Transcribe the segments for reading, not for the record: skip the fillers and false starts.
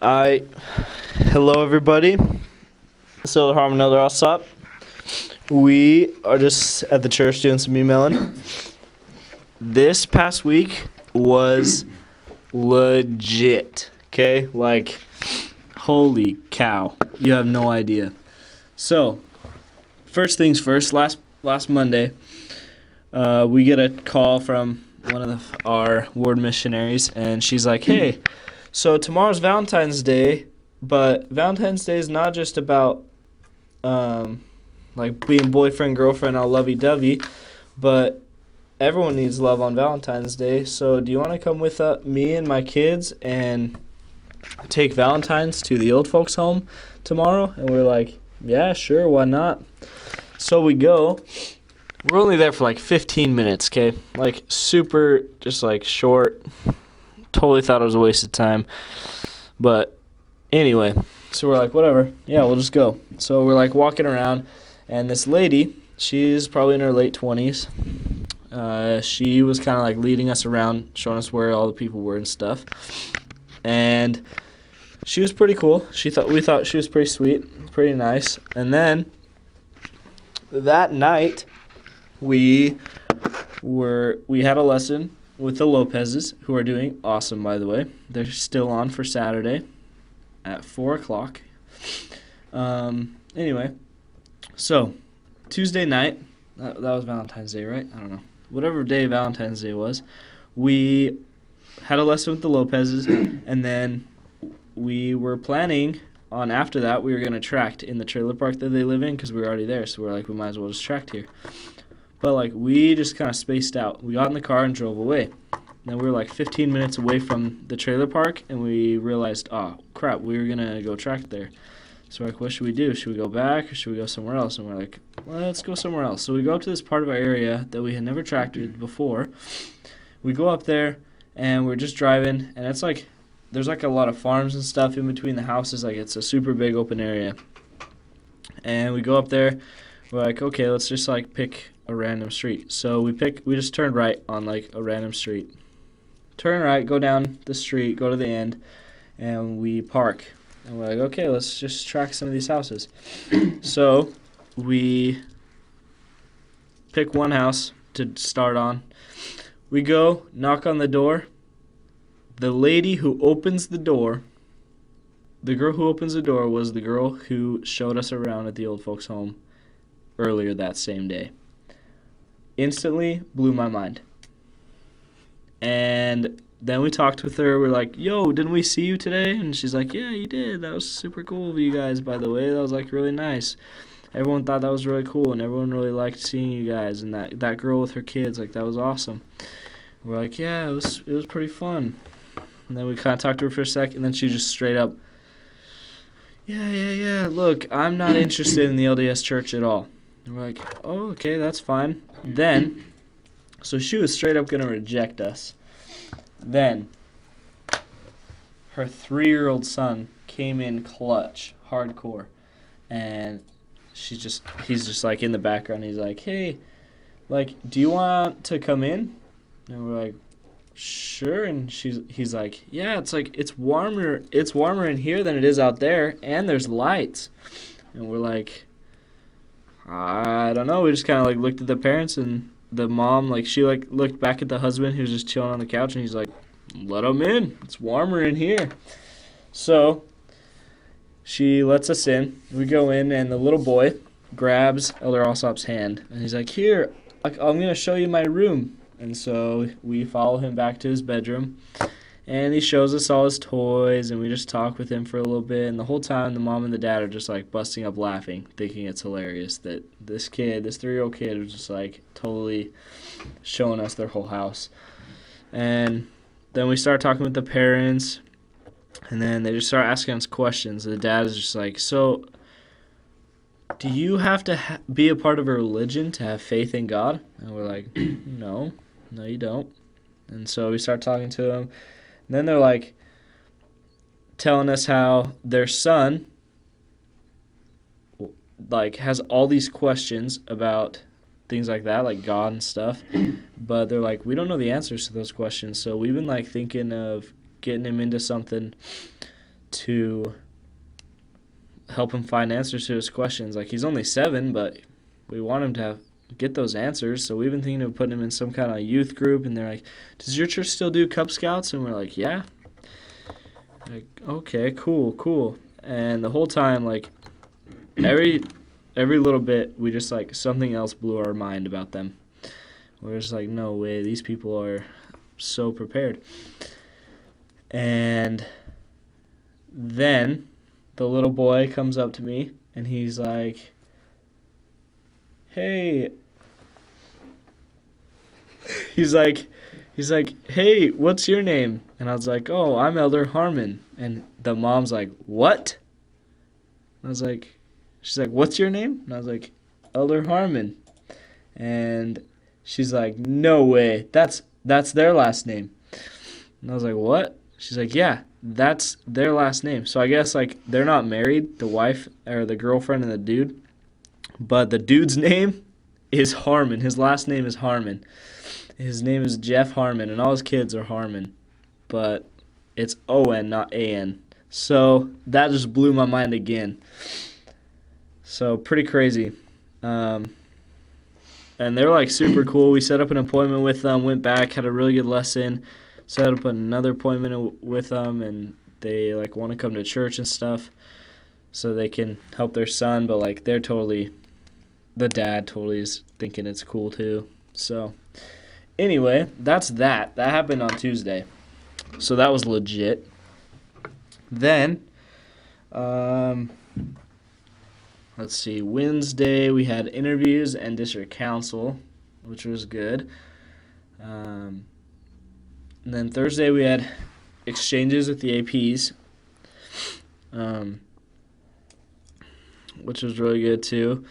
I Hello everybody. So Harman, they're all up. We are just at the church doing some emailing. This past week was legit. Okay, like holy cow, you have no idea. So first things first. Last Monday, we get a call from one of our ward missionaries, and she's like, "Hey, so tomorrow's Valentine's Day, but Valentine's Day is not just about like being boyfriend, girlfriend, all lovey-dovey, but everyone needs love on Valentine's Day. So do you want to come with me and my kids and take Valentine's to the old folks' home tomorrow?" And we're like, "Yeah, sure, why not?" So we go. We're only there for like 15 minutes, okay? Like super, just like short. Totally thought it was a waste of time. But anyway, so we're like, whatever. Yeah, we'll just go. So we're like walking around, and this lady, she's probably in her late 20s. She was kind of like leading us around, showing us where all the people were and stuff. And she was pretty cool. We thought she was pretty sweet, pretty nice. And then that night, we had a lesson with the Lopez's, who are doing awesome, by the way. They're still on for Saturday at 4 o'clock. Anyway, so Tuesday night, that was Valentine's Day, right? I don't know. Whatever day Valentine's Day was, we had a lesson with the Lopez's, and then we were planning on, after that, we were going to tract in the trailer park that they live in, because we were already there, so we're like, we might as well just tract here. But like, we just kind of spaced out. We got in the car and drove away. Then we were like 15 minutes away from the trailer park, and we realized, oh crap, we were going to go tract there. So we're like, what should we do? Should we go back, or should we go somewhere else? And we're like, well, let's go somewhere else. So we go up to this part of our area that we had never tracted before. We go up there, and we're just driving, and it's like, there's like a lot of farms and stuff in between the houses. Like, it's a super big open area. And we go up there, we're like, okay, let's just like pick a random street. So we just turned right on like a random street. Turn right, go down the street, go to the end, and we park. And we're like, okay, let's just track some of these houses. So we pick one house to start on. We go, knock on the door. The lady who opens the door, the girl who opens the door was the girl who showed us around at the old folks' home earlier that same day. Instantly blew my mind. And then we talked with her. We're like, yo, didn't we see you today? And she's like, yeah, you did. That was super cool of you guys, by the way. That was like really nice. Everyone thought that was really cool, and everyone really liked seeing you guys. And that girl with her kids, like, that was awesome. We're like, yeah, it was pretty fun. And then we kind of talked to her for a sec, and then she just straight up, yeah, look, I'm not interested in the LDS church at all. And we're like, oh, okay, that's fine. Then, so she was straight up going to reject us. Then, her 3-year-old son came in clutch, hardcore. And he's just like in the background. He's like, hey, like, do you want to come in? And we're like, sure. And he's like, yeah, it's warmer in here than it is out there, and there's lights. And we're like, I don't know. We just kind of like looked at the parents, and the mom, like, she like looked back at the husband who was just chilling on the couch, and he's like, let him in, it's warmer in here. So she lets us in. We go in, and the little boy grabs Elder Alsop's hand, and he's like, here, I'm gonna show you my room. And so we follow him back to his bedroom, and he shows us all his toys, and we just talk with him for a little bit. And the whole time, the mom and the dad are just like busting up laughing, thinking it's hilarious that this 3-year-old kid, was just like totally showing us their whole house. And then we start talking with the parents, and then they just start asking us questions. The dad is just like, so do you have to be a part of a religion to have faith in God? And we're like, no, you don't. And so we start talking to them. And then they're like telling us how their son like has all these questions about things like that, like God and stuff. But they're like, we don't know the answers to those questions. So we've been like thinking of getting him into something to help him find answers to his questions. Like, he's only 7, but we want him to get those answers. So we've been thinking of putting him in some kind of youth group. And they're like, does your church still do Cub Scouts? And we're like, yeah. Like, okay, cool. And the whole time, like, every little bit, we just, like, something else blew our mind about them. We're just like, no way, these people are so prepared. And then the little boy comes up to me, and he's like, hey, hey, what's your name? And I was like, oh, I'm Elder Harman. And the mom's like, what? I was like, she's like, what's your name? And I was like, Elder Harman. And she's like, no way, that's their last name. And I was like, what? She's like, yeah, that's their last name. So I guess, like, they're not married, the wife or the girlfriend and the dude, but the dude's name is Harman. His last name is Harman. His name is Jeff Harman, and all his kids are Harman, but it's O-N, not A-N. So that just blew my mind again. So pretty crazy. And they're, like, super cool. We set up an appointment with them, went back, had a really good lesson, set up another appointment with them, and they, like, want to come to church and stuff so they can help their son, but, like, the dad totally is thinking it's cool too. So anyway, that's that. That happened on Tuesday. So that was legit. Then, let's see, Wednesday we had interviews and district council, which was good. And then Thursday we had exchanges with the APs, which was really good too.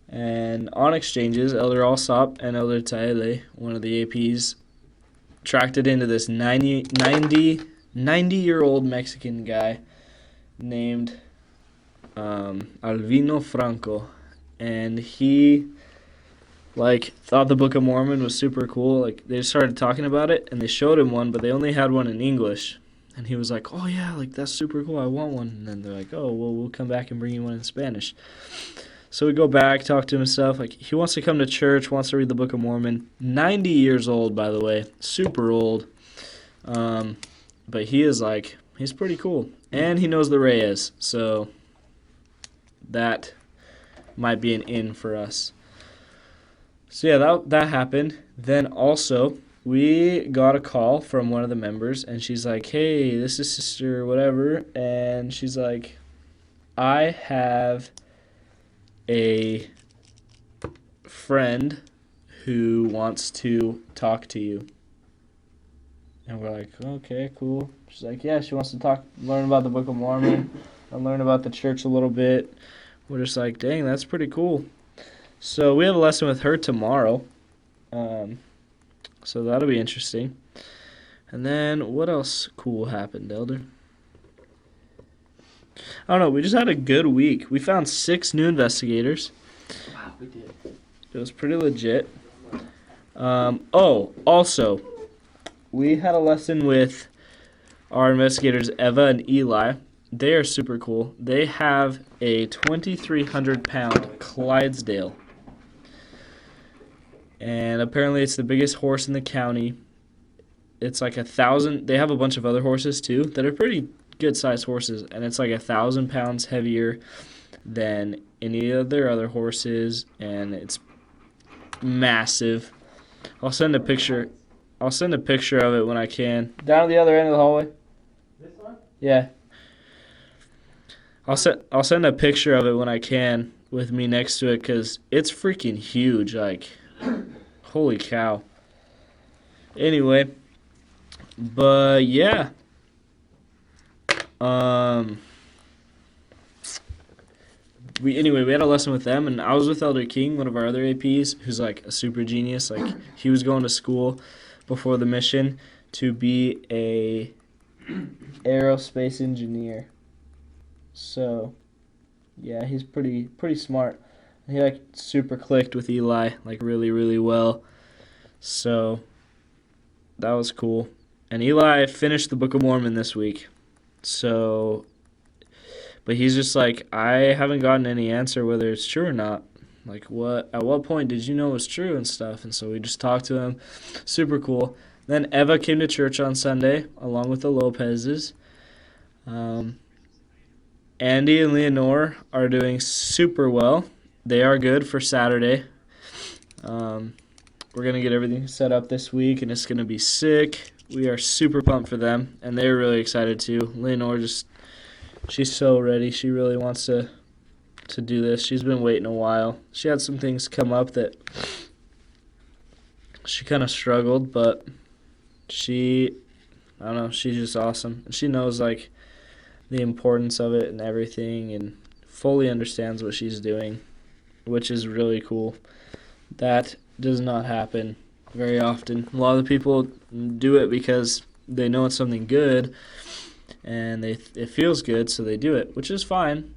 And on exchanges, Elder Alsop and Elder Taele, one of the APs, tracked it into this 90-year-old Mexican guy named Alvino Franco. And he, like, thought the Book of Mormon was super cool. Like, they started talking about it, and they showed him one, but they only had one in English. And he was like, oh, yeah, like, that's super cool. I want one. And then they're like, oh, well, we'll come back and bring you one in Spanish. So we go back, talk to him and stuff. Like, he wants to come to church, wants to read the Book of Mormon. 90 years old, by the way. Super old. But he is, like, he's pretty cool. And he knows the Reyes. So that might be an in for us. So, yeah, that happened. Then also, we got a call from one of the members, and she's like, hey, this is Sister whatever. And she's like, I have a friend who wants to talk to you. And we're like, okay, cool. She's like, yeah, she wants to learn about the Book of Mormon and learn about the church a little bit. We're just like, dang, that's pretty cool. So we have a lesson with her tomorrow. So that'll be interesting. And then what else cool happened, Elder? I don't know. We just had a good week. We found 6 new investigators. Wow, we did. It was pretty legit. Also, we had a lesson with our investigators, Eva and Eli. They are super cool. They have a 2,300-pound Clydesdale. And apparently it's the biggest horse in the county. It's like 1,000. They have a bunch of other horses, too, that are pretty good-sized horses. And it's like 1,000 pounds heavier than any of their other horses. And it's massive. I'll send a picture of it when I can. Down at the other end of the hallway. This one? Yeah. I'll send a picture of it when I can with me next to it because it's freaking huge. Like, holy cow. Anyway, but yeah. We had a lesson with them, and I was with Elder King, one of our other APs, who's like a super genius. Like, he was going to school before the mission to be a aerospace engineer. So, yeah, he's pretty smart. He like super clicked with Eli, like really, really well. So that was cool. And Eli finished the Book of Mormon this week. So But he's just like, I haven't gotten any answer whether it's true or not. Like, at what point did you know it was true and stuff? And so we just talked to him. Super cool. Then Eva came to church on Sunday, along with the Lopez's. Andy and Leonore are doing super well. They are good for Saturday. We're going to get everything set up this week, and it's going to be sick. We are super pumped for them, and they're really excited too. Leonore she's so ready. She really wants to do this. She's been waiting a while. She had some things come up that she kind of struggled, but I don't know, she's just awesome. And she knows, like, the importance of it and everything and fully understands what she's doing, which is really cool. That does not happen very often. A lot of the people do it because they know it's something good and it feels good, so they do it, which is fine.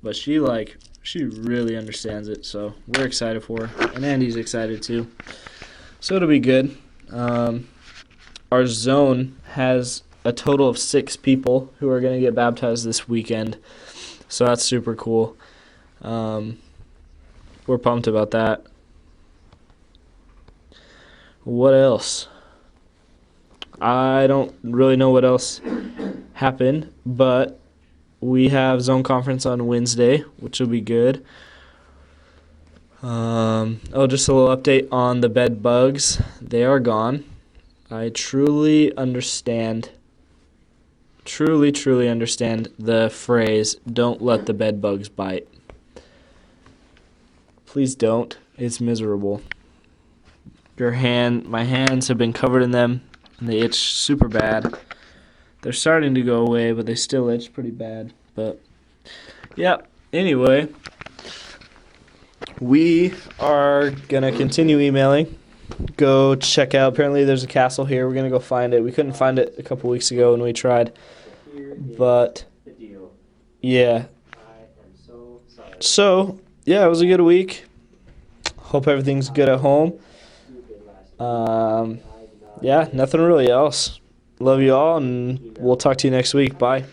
But she really understands it, so we're excited for her. And Andy's excited too. So it'll be good. Our zone has a total of 6 people who are going to get baptized this weekend. So that's super cool. We're pumped about that. What else? I don't really know what else happened, but we have zone conference on Wednesday, which will be good. Just a little update on the bed bugs. They are gone. I truly understand the phrase, don't let the bed bugs bite. Please don't. It's miserable. My hands have been covered in them, and they itch super bad. They're starting to go away, but they still itch pretty bad. But, yeah, anyway, we are going to continue emailing. Go check out, apparently there's a castle here. We're going to go find it. We couldn't find it a couple weeks ago when we tried. But, yeah. So, yeah, it was a good week. Hope everything's good at home. Yeah, nothing really else. Love you all, and we'll talk to you next week. Bye.